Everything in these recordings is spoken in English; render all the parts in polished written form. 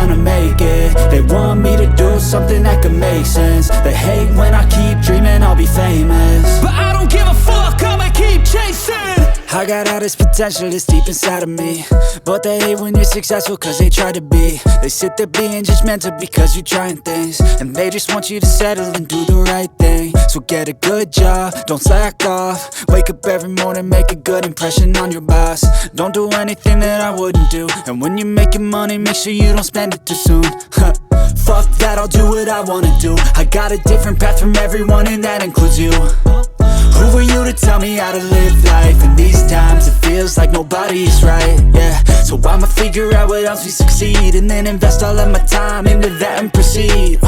gonna make it. They want me to do something that could make sense. They hate when I keep dreaming I'll be famous, but I don't give a fuck, I'ma keep chasing. I got all this potential that's deep inside of me, but they hate when you're successful cause they try to be. They sit there being judgmental because you're trying things, and they just want you to settle and do the right thing. So get a good job, don't slack off. Wake up every morning, make a good impression on your boss. Don't do anything that I wouldn't do, and when you're making money, make sure you don't spend it too soon. Fuck that, I'll do what I wanna do. I got a different path from everyone, and that includes you. Who are you to tell me how to live life? In these times it feels like nobody's right, yeah. So I'ma figure out what else we succeed, and then invest all of my time into that and proceed.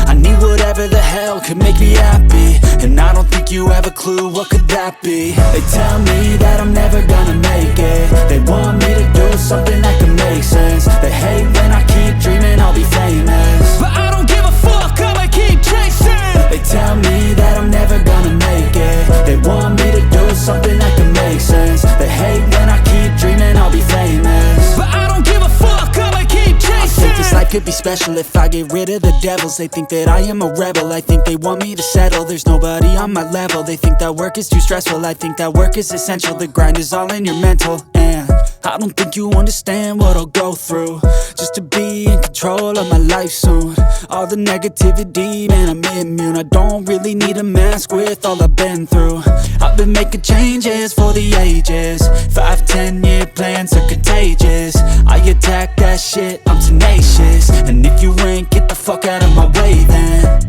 I need whatever the hell could make me happy, and I don't think you have a clue what could that be. They tell me that I'm never gonna make it. They want me to do something that could make sense. They hate when I keep dreaming I'll be famous, but I don't give a fuck, I'ma keep chasing. They tell me that I'm never gonna make it. They want me to do something that can make sense. They hate when I keep dreaming I'll be famous, but I don't give a fuck, I'ma keep chasing. I think this life could be special if I get rid of the devils. They think that I am a rebel, I think they want me to settle. There's nobody on my level. They think that work is too stressful, I think that work is essential. The grind is all in your mental, and I don't think you understand what I'll go through just to be in control of my life soon. All the negativity, man, I'm immune. I don't really need a mask with all I've been through. I've been making changes for the ages. 5-10 year plans are contagious. I attack that shit, I'm tenacious. And if you ain't, get the fuck out of my way then.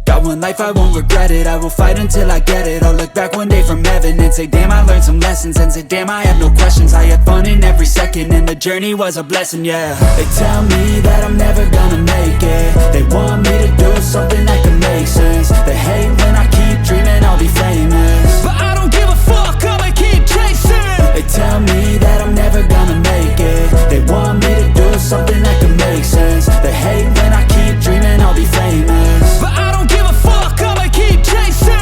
Got one life, I won't regret it. I will fight until I get it. I'll look back one day from heaven and say, damn, I learned some lessons. And say, damn, I have no questions. I had fun in every second, and the journey was a blessing, yeah. They tell me that I'm never gonna make it. They want me to do something that can make sense. They hate when I keep dreaming I'll be famous, but I don't give a fuck, I'ma keep chasing. They tell me that I'm never gonna make it. They want me to do something that can make sense. They hate when I keep dreaming I'll be famous, but I don't give a fuck, I'ma keep chasing.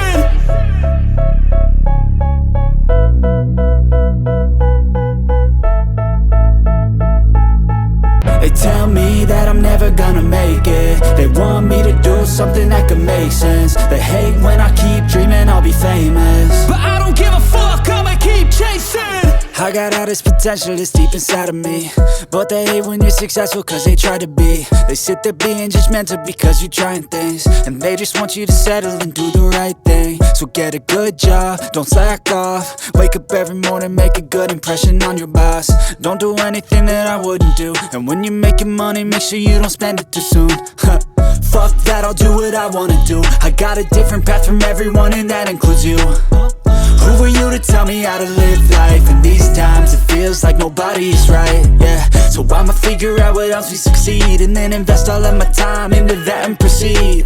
They tell me that I'm never gonna make it. They want me to do something that can make sense. They hate when I keep dreaming I'll be famous, but I don't give a fuck, I'ma keep chasing. I got all this potential that's deep inside of me, but they hate when you're successful cause they try to be. They sit there being judgmental because you're trying things, and they just want you to settle and do the right thing. So get a good job, don't slack off. Wake up every morning, make a good impression on your boss. Don't do anything that I wouldn't do, and when you're making money, make sure you don't spend it too soon. Fuck that, I'll do what I wanna do. I got a different path from everyone, and that includes you. Who are you to tell me how to live life? In these times it feels like nobody's right, yeah. So I'ma figure out what else we succeed, and then invest all of my time into that and proceed.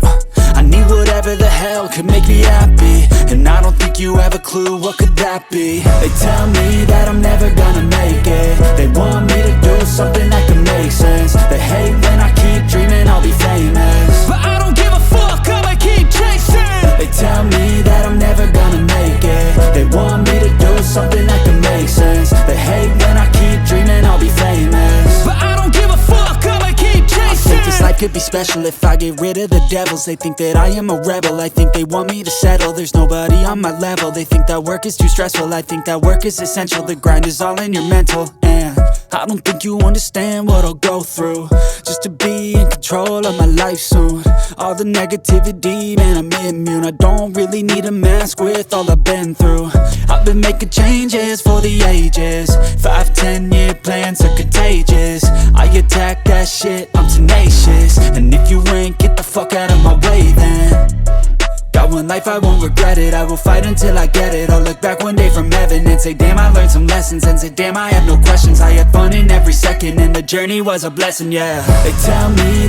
I need whatever the hell could make me happy, and I don't think you have a clue what could that be. They tell me that I'm never gonna make it. They want me to do something that can make sense. They hate when I keep dreaming I'll be famous, but I don't give a fuck, I'ma keep chasing. They tell me that I'm never gonna make it. They want me to do something that can make sense. They hate when I keep dreaming I'll be famous, but I don't give a fuck, I'ma keep chasing. I think this life could be special if I get rid of the devils. They think that I am a rebel, I think they want me to settle. There's nobody on my level. They think that work is too stressful, I think that work is essential. The grind is all in your mental, and I don't think you understand what I'll go through just to be in control of my life soon. All the negativity, man, I'm immune. I don't really need a mask with all I've been through. I've been making changes for the ages. 5-10 year plans are contagious. I attack that shit, I'm tenacious. And if you ain't, get the fuck out of my way then. Got one life, I won't regret it. I will fight until I get it. I'll look back one day from heaven and say, damn, I learned some lessons. And say, damn, I have no questions. I had fun in every second, and the journey was a blessing, yeah. They tell me